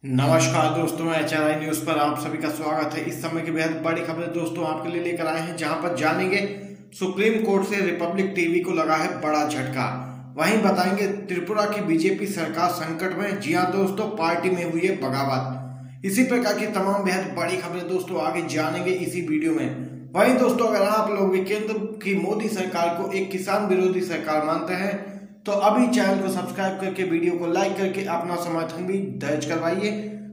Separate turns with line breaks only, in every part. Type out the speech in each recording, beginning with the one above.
नमस्कार दोस्तों, मैं HRI न्यूज पर आप सभी का स्वागत है। इस समय की बेहद बड़ी खबरें दोस्तों आपके लिए लेकर आए हैं, जहां पर जानेंगे सुप्रीम कोर्ट से रिपब्लिक टीवी को लगा है बड़ा झटका। वहीं बताएंगे त्रिपुरा की बीजेपी सरकार संकट में। जी हां दोस्तों, पार्टी में हुई है बगावत। इसी प्रकार की तमाम बेहद बड़ी खबरें दोस्तों आगे जानेंगे इसी वीडियो में। वहीं दोस्तों, अगर आप लोग भी केंद्र की मोदी सरकार को एक किसान विरोधी सरकार मानते हैं तो अभी चैनल को सब्सक्राइब करके वीडियो को लाइक करके अपना समर्थन भी दर्ज करवाइए।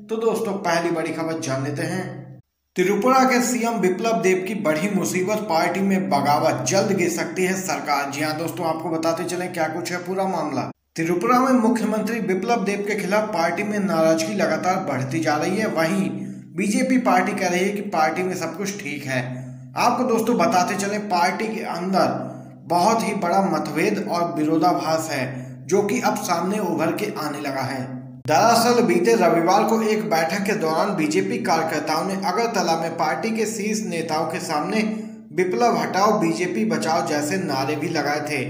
तो दोस्तों, पहली बड़ी खबर जान लेते हैं। त्रिपुरा के सीएम बिप्लब देब की बड़ी मुसीबत, पार्टी में बगावत, जल्द गिर सकती है सरकार। जी हां दोस्तों, आपको बताते चलें क्या कुछ है पूरा मामला। त्रिपुरा में मुख्यमंत्री बिप्लब देब के खिलाफ पार्टी में नाराजगी लगातार बढ़ती जा रही है। वहीं बीजेपी पार्टी कह रही है कि पार्टी में सब कुछ ठीक है। आपको दोस्तों बताते चले, पार्टी के अंदर बहुत ही बड़ा मतभेद और विरोधाभास है, जो कि अब सामने उभर के आने लगा है। दरअसल बीते रविवार को एक बैठक के दौरान बीजेपी कार्यकर्ताओं ने अगरतला में पार्टी के शीर्ष नेताओं के सामने विप्लव हटाओ बीजेपी बचाओ जैसे नारे भी लगाए थे।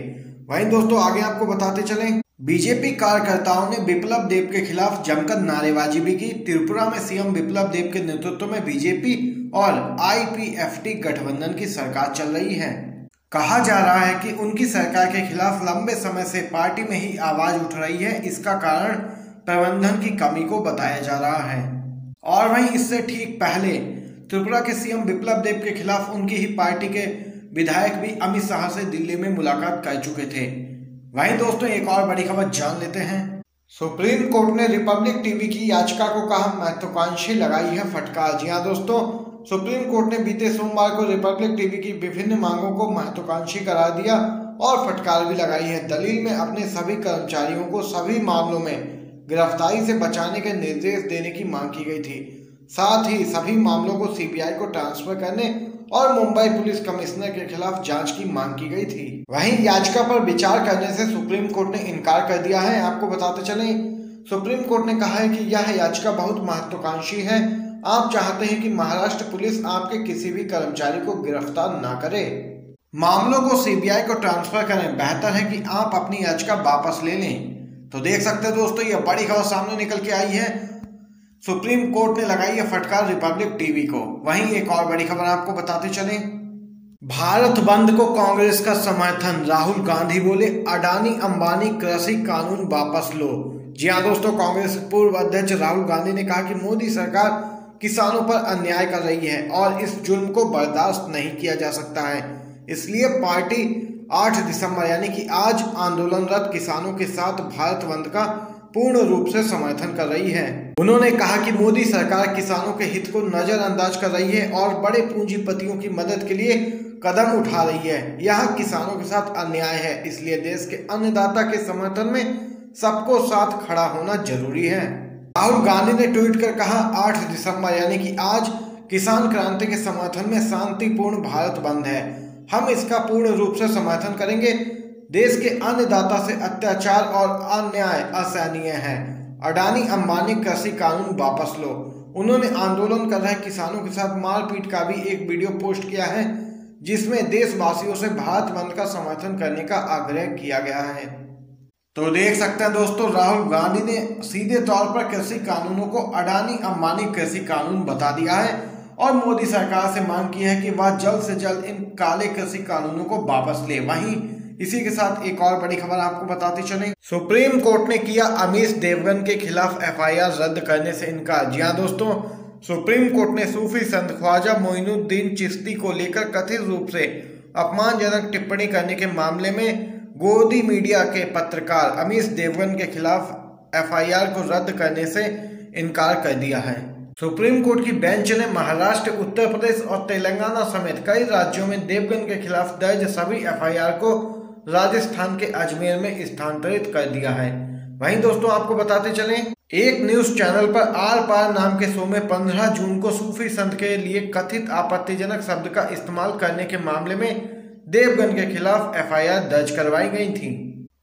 वहीं दोस्तों, आगे आपको बताते चलें, बीजेपी कार्यकर्ताओं ने विप्लव देब के खिलाफ जमकर नारेबाजी भी की। त्रिपुरा में सीएम विप्लव देब के नेतृत्व में बीजेपी और IPFT गठबंधन की सरकार चल रही है। कहा जा रहा है कि उनकी सरकार के खिलाफ लंबे समय से पार्टी में ही आवाज उठ रही है। इसका कारण प्रबंधन की कमी को बताया जा रहा है। और वहीं इससे ठीक पहले त्रिपुरा के सीएम विप्लव देब के खिलाफ उनकी ही पार्टी के विधायक भी अमित शाह से दिल्ली में मुलाकात कर चुके थे। वहीं दोस्तों, एक और बड़ी खबर जान लेते हैं। सुप्रीम कोर्ट ने रिपब्लिक टीवी की याचिका को कहा महत्वाकांक्षी, लगाई है फटकार। जी हाँ दोस्तों, सुप्रीम कोर्ट ने बीते सोमवार को रिपब्लिक टीवी की विभिन्न मांगों को महत्वाकांक्षी करार दिया और फटकार भी लगाई है। दलील में अपने सभी कर्मचारियों को सभी मामलों में गिरफ्तारी से बचाने के निर्देश देने की मांग की गई थी। साथ ही सभी मामलों को CBI को ट्रांसफर करने और मुंबई पुलिस कमिश्नर के खिलाफ जांच की मांग की गई थी। वहीं याचिका पर विचार करने से सुप्रीम कोर्ट ने इनकार कर दिया है। आपको बताते चलें, सुप्रीम कोर्ट ने कहा है कि यह याचिका बहुत महत्वाकांक्षी है। आप चाहते हैं कि महाराष्ट्र पुलिस आपके किसी भी कर्मचारी को गिरफ्तार ना करे, मामलों को CBI को ट्रांसफर करें। बेहतर है कि आप अपनी याचिका वापस ले लें। तो देख सकते हैं दोस्तों, यह बड़ी खबर सामने निकल के आई है। सुप्रीम कोर्ट ने लगाई है फटकार रिपब्लिक टीवी को। वहीं एक और बड़ी खबर आपको बताते चलें, भारत बंद को कांग्रेस का समर्थन, राहुल गांधी बोले अडानी अंबानी कृषि कानून वापस लो। जी हाँ दोस्तों, कांग्रेस पूर्व अध्यक्ष राहुल गांधी ने कहा कि मोदी सरकार किसानों पर अन्याय कर रही है और इस जुल्म को बर्दाश्त नहीं किया जा सकता है। इसलिए पार्टी 8 दिसंबर यानी कि आज आंदोलनरत किसानों के साथ भारत बंद का पूर्ण रूप से समर्थन कर रही है। उन्होंने कहा कि मोदी सरकार किसानों के हित को नजरअंदाज कर रही है और बड़े पूंजीपतियों की मदद के लिए कदम उठा रही है। यह किसानों के साथ अन्याय है, इसलिए देश के अन्नदाता के समर्थन में सबको साथ खड़ा होना जरूरी है। राहुल गांधी ने ट्वीट कर कहा, 8 दिसंबर यानी कि आज किसान क्रांति के समर्थन में शांतिपूर्ण भारत बंद है। हम इसका पूर्ण रूप से समर्थन करेंगे। देश के अन्नदाता से अत्याचार और अन्याय असहनीय है। अडानी अंबानी कृषि कानून वापस लो। उन्होंने आंदोलन कर रहे किसानों के साथ मारपीट का भी एक वीडियो पोस्ट किया है, जिसमें देशवासियों से भारत बंद का समर्थन करने का आग्रह किया गया है। तो देख सकते हैं दोस्तों, राहुल गांधी ने सीधे तौर पर कृषि कानूनों को अडानी अंबानी कृषि कानून बता दिया है और मोदी सरकार से मांग की है कि वह जल्द से जल्द इन काले कृषि कानूनों को वापस ले। वहीं इसी के साथ एक और बड़ी खबर आपको बताते चलें, सुप्रीम कोर्ट ने किया अमीश देवगन के खिलाफ FIR रद्द करने से इनकार। जी हाँ दोस्तों, सुप्रीम कोर्ट ने सूफी संत ख्वाजा मोइनुद्दीन चिश्ती को लेकर कथित रूप से अपमानजनक टिप्पणी करने के मामले में गोदी मीडिया के पत्रकार अमीश देवगन के खिलाफ FIR को रद्द करने से इनकार कर दिया है। सुप्रीम कोर्ट की बेंच ने महाराष्ट्र, उत्तर प्रदेश और तेलंगाना समेत कई राज्यों में देवगन के खिलाफ दर्ज सभी FIR को राजस्थान के अजमेर में स्थानांतरित कर दिया है। वहीं दोस्तों, आपको बताते चलें, एक न्यूज चैनल पर आर पार नाम के शो में 15 जून को सूफी संत के लिए कथित आपत्तिजनक शब्द का इस्तेमाल करने के मामले में देवगन के खिलाफ FIR दर्ज करवाई गई थी।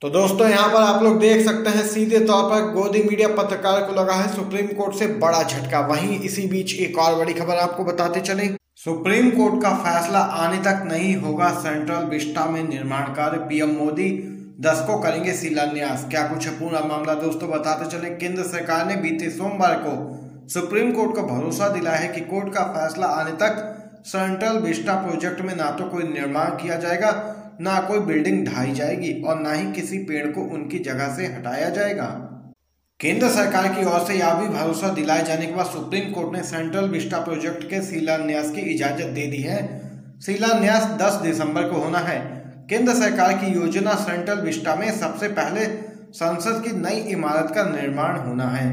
तो दोस्तों, यहाँ पर आप लोग देख सकते हैं, सीधे तौर पर गोदी मीडिया पत्रकार को लगा है सुप्रीम कोर्ट से बड़ा झटका। वहीं इसी बीच एक और बड़ी खबर आपको बताते चलें, सुप्रीम कोर्ट का फैसला आने तक नहीं होगा सेंट्रल विस्टा में निर्माण कार्य, PM मोदी 10 को करेंगे शिलान्यास। क्या कुछ है पूरा मामला दोस्तों बताते चले। केंद्र सरकार ने बीते सोमवार को सुप्रीम कोर्ट को भरोसा दिलाया है कि कोर्ट का फैसला आने तक सेंट्रल विस्टा प्रोजेक्ट में ना तो कोई निर्माण किया जाएगा, ना कोई बिल्डिंग ढाई जाएगी और ना ही किसी पेड़ को उनकी जगह से हटाया जाएगा। केंद्र सरकार की ओर से यह भी भरोसा दिलाए जाने के बाद सुप्रीम कोर्ट ने सेंट्रल विस्टा प्रोजेक्ट के शिलान्यास की इजाजत दे दी है। शिलान्यास 10 दिसंबर को होना है। केंद्र सरकार की योजना सेंट्रल विस्टा में सबसे पहले संसद की नई इमारत का निर्माण होना है।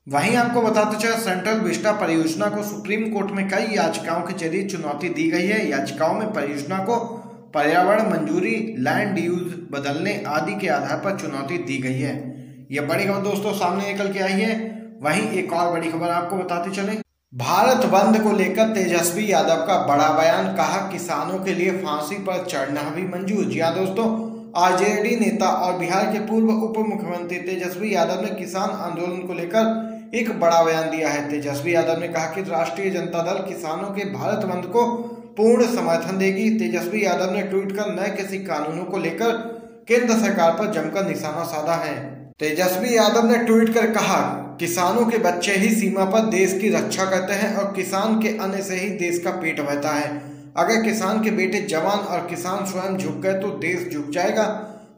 वहीं आपको बताते चले सेंट्रल विस्टा परियोजना को सुप्रीम कोर्ट में कई याचिकाओं के जरिए चुनौती दी गई है। याचिकाओं में परियोजना को पर्यावरण मंजूरी, लैंड यूज बदलने आदि के आधार पर चुनौती दी गई है। यह बड़ी खबर दोस्तों सामने निकल के आई है। वहीं एक और बड़ी खबर आपको बताते चले। भारत बंद को लेकर तेजस्वी यादव का बड़ा बयान, कहा किसानों के लिए फांसी पर चढ़ना भी मंजूर। जी हाँ दोस्तों, आरजेडी नेता और बिहार के पूर्व उप मुख्यमंत्री तेजस्वी यादव ने किसान आंदोलन को लेकर एक बड़ा बयान दिया है। तेजस्वी यादव ने कहा कि राष्ट्रीय जनता दल किसानों के भारत बंद को पूर्ण समर्थन देगी। तेजस्वी यादव ने ट्वीट कर नए कृषि कानूनों को लेकर केंद्र सरकार पर जमकर निशाना साधा है। तेजस्वी यादव ने ट्वीट कर कहा, किसानों के बच्चे ही सीमा पर देश की रक्षा करते हैं और किसान के अन्न से ही देश का पेट भरता है। अगर किसान के बेटे जवान और किसान स्वयं झुक गए तो देश झुक जाएगा।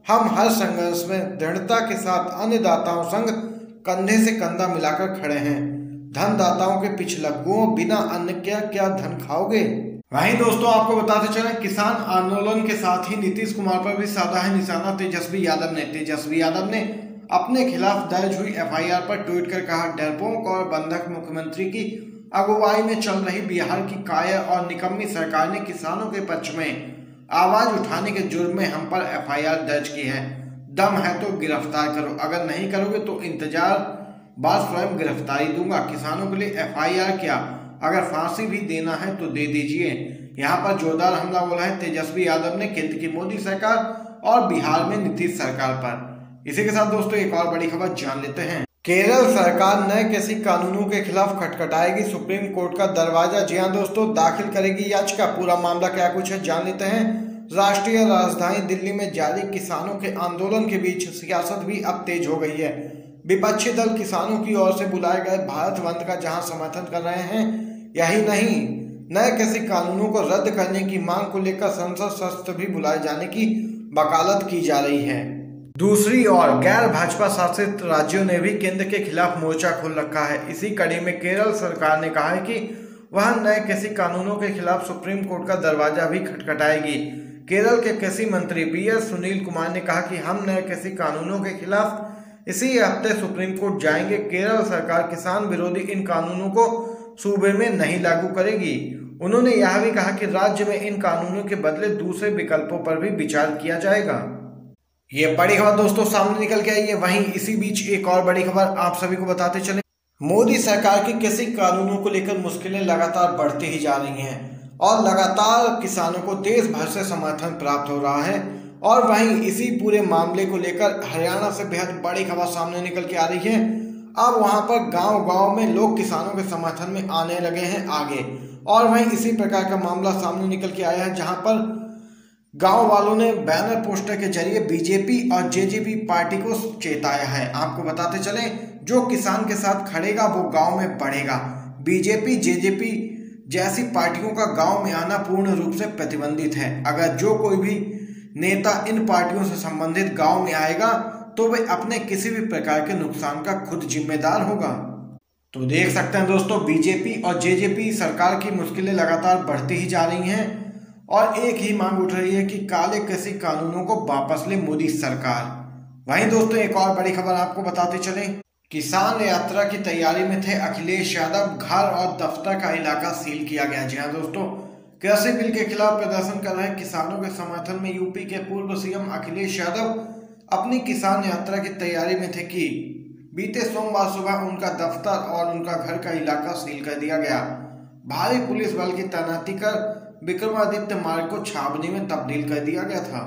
हम हर संघर्ष में दृढ़ता के साथ अन्नदाताओं संग कंधे से कंधा मिलाकर खड़े हैं। धनदाताओं के पिछलग्गुओं, बिना अन्न के क्या धन खाओगे। वहीं दोस्तों आपको बताते चले, किसान आंदोलन के साथ ही नीतीश कुमार पर भी साधा है निशाना तेजस्वी यादव ने। तेजस्वी यादव ने अपने खिलाफ दर्ज हुई एफआईआर पर ट्वीट कर कहा, डरपोक और बंधक मुख्यमंत्री की अगुवाई में चल रही बिहार की कायर और निकम्मी सरकार ने किसानों के पक्ष में आवाज उठाने के जुर्म में हम पर एफआईआर दर्ज की है। दम है तो गिरफ्तार करो, अगर नहीं करोगे तो इंतजार बाद स्वयं गिरफ्तारी दूंगा। किसानों के लिए एफआईआर क्या, अगर फांसी भी देना है तो दे दीजिए। यहाँ पर जोरदार हमला बोला है तेजस्वी यादव ने केंद्र की मोदी सरकार और बिहार में नीतीश सरकार पर। इसी के साथ दोस्तों एक और बड़ी खबर जान लेते हैं। केरल सरकार नए कृषि कानूनों के खिलाफ खटखटाएगी सुप्रीम कोर्ट का दरवाजा। जी हां दोस्तों, दाखिल करेगी याचिका। पूरा मामला क्या कुछ है जान लेते हैं। राष्ट्रीय राजधानी दिल्ली में जारी किसानों के आंदोलन के बीच सियासत भी अब तेज हो गई है। विपक्षी दल किसानों की ओर से बुलाए गए भारत बंद का जहां समर्थन कर रहे हैं, यही नहीं नए कृषि कानूनों को रद्द करने की मांग को लेकर संसद सत्र भी बुलाए जाने की वकालत की जा रही है। दूसरी ओर गैर भाजपा शासित राज्यों ने भी केंद्र के खिलाफ मोर्चा खोल रखा है। इसी कड़ी में केरल सरकार ने कहा है कि वह नए कृषि कानूनों के खिलाफ सुप्रीम कोर्ट का दरवाजा भी खटखटाएगी। केरल के कृषि मंत्री बीएस सुनील कुमार ने कहा कि हम नए कृषि कानूनों के खिलाफ इसी हफ्ते सुप्रीम कोर्ट जाएंगे। केरल सरकार किसान विरोधी इन कानूनों को सूबे में नहीं लागू करेगी। उन्होंने यह भी कहा कि राज्य में इन कानूनों के बदले दूसरे विकल्पों पर भी विचार किया जाएगा। ये बड़ी खबर दोस्तों सामने निकल के आई है। वहीं इसी बीच एक और बड़ी खबर आप सभी को बताते चले। मोदी सरकार के कृषि कानूनों को लेकर मुश्किलें लगातार बढ़ती ही जा रही हैं और लगातार किसानों को देश भर से समर्थन प्राप्त हो रहा है। और वहीं इसी पूरे मामले को लेकर हरियाणा से बेहद बड़ी खबर सामने निकल के आ रही है। अब वहां पर गांव-गांव में लोग किसानों के समर्थन में आने लगे हैं आगे। और वहीं इसी प्रकार का मामला सामने निकल के आया है, जहां पर गांव वालों ने बैनर पोस्टर के जरिए बीजेपी और जेजेपी पार्टी को चेताया है। आपको बताते चले, जो किसान के साथ खड़ेगा वो गांव में बढ़ेगा। बीजेपी जेजेपी जैसी पार्टियों का गांव में आना पूर्ण रूप से प्रतिबंधित है। अगर जो कोई भी नेता इन पार्टियों से संबंधित गांव में आएगा तो वे अपने किसी भी प्रकार के नुकसान का खुद जिम्मेदार होगा। तो देख सकते हैं दोस्तों, बीजेपी और जेजेपी सरकार की मुश्किलें लगातार बढ़ती ही जा रही हैं और एक ही मांग उठ रही है कि काले कृषि कानूनों को वापस ले मोदी सरकार। वहीं दोस्तों एक और बड़ी खबर आपको बताते चले, किसान यात्रा की तैयारी में थे अखिलेश यादव, घर और दफ्तर का इलाका सील किया गया। जी हाँ दोस्तों, कृषि बिल के खिलाफ प्रदर्शन कर रहे किसानों के समर्थन में यूपी के पूर्व सीएम अखिलेश यादव अपनी किसान यात्रा की तैयारी में थे कि बीते सोमवार सुबह उनका दफ्तर और उनका घर का इलाका सील कर दिया गया। भारी पुलिस बल की तैनाती कर विक्रमादित्य मार्ग को छावनी में तब्दील कर दिया गया था।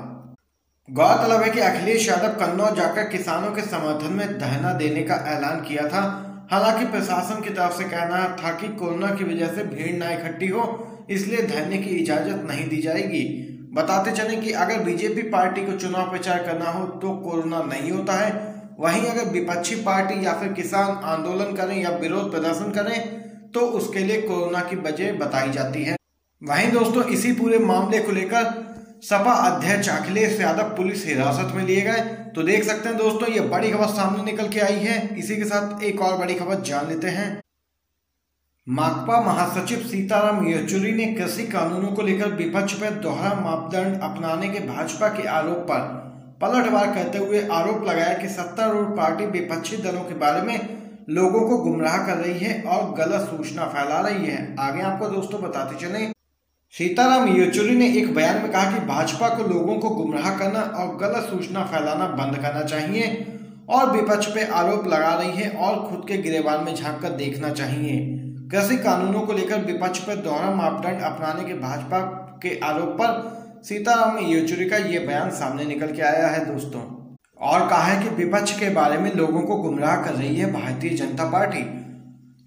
गौरतलब है कि अखिलेश यादव कन्नौज जाकर किसानों के समर्थन में धरना देने का ऐलान किया था। हालांकि प्रशासन की तरफ से कहना था कि कोरोना की वजह से भीड़ न इकट्ठी हो, इसलिए धरने की इजाजत नहीं दी जाएगी। बताते चलें कि अगर बीजेपी पार्टी को चुनाव प्रचार करना हो तो कोरोना नहीं होता है, वहीं अगर विपक्षी पार्टी या फिर किसान आंदोलन करें या विरोध प्रदर्शन करें तो उसके लिए कोरोना की वजह बताई जाती है। वहीं दोस्तों इसी पूरे मामले को लेकर सपा अध्यक्ष अखिलेश यादव पुलिस हिरासत में लिए गए। तो देख सकते हैं दोस्तों ये बड़ी खबर सामने निकल के आई है। इसी के साथ एक और बड़ी खबर जान लेते हैं। माकपा महासचिव सीताराम येचुरी ने कृषि कानूनों को लेकर विपक्ष पर दोहरा मापदंड अपनाने के भाजपा के आरोप पर पलटवार करते हुए आरोप लगाया कि सत्तारूढ़ पार्टी विपक्षी दलों के बारे में लोगों को गुमराह कर रही है और गलत सूचना फैला रही है। आगे आपको दोस्तों बताते चलें, सीताराम येचुरी ने एक बयान में कहा कि भाजपा को लोगों को गुमराह करना और गलत सूचना फैलाना बंद करना चाहिए और विपक्ष पे आरोप लगा रही है और खुद के गिरेबान में झांक कर देखना चाहिए। कृषि कानूनों को लेकर विपक्ष पर दोहरा मापदंड अपनाने के भाजपा के आरोप पर सीताराम येचुरी का ये बयान सामने निकल के आया है दोस्तों, और कहा है कि विपक्ष के बारे में लोगों को गुमराह कर रही है भारतीय जनता पार्टी।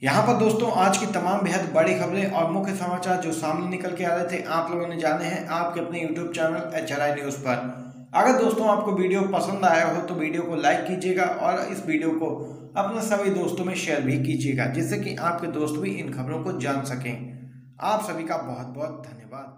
यहाँ पर दोस्तों आज की तमाम बेहद बड़ी खबरें और मुख्य समाचार जो सामने निकल के आ रहे थे आप लोगों ने जाने हैं आपके अपने यूट्यूब चैनल HRI न्यूज़ पर। अगर दोस्तों आपको वीडियो पसंद आया हो तो वीडियो को लाइक कीजिएगा और इस वीडियो को अपने सभी दोस्तों में शेयर भी कीजिएगा, जिससे कि आपके दोस्त भी इन खबरों को जान सकें। आप सभी का बहुत बहुत धन्यवाद।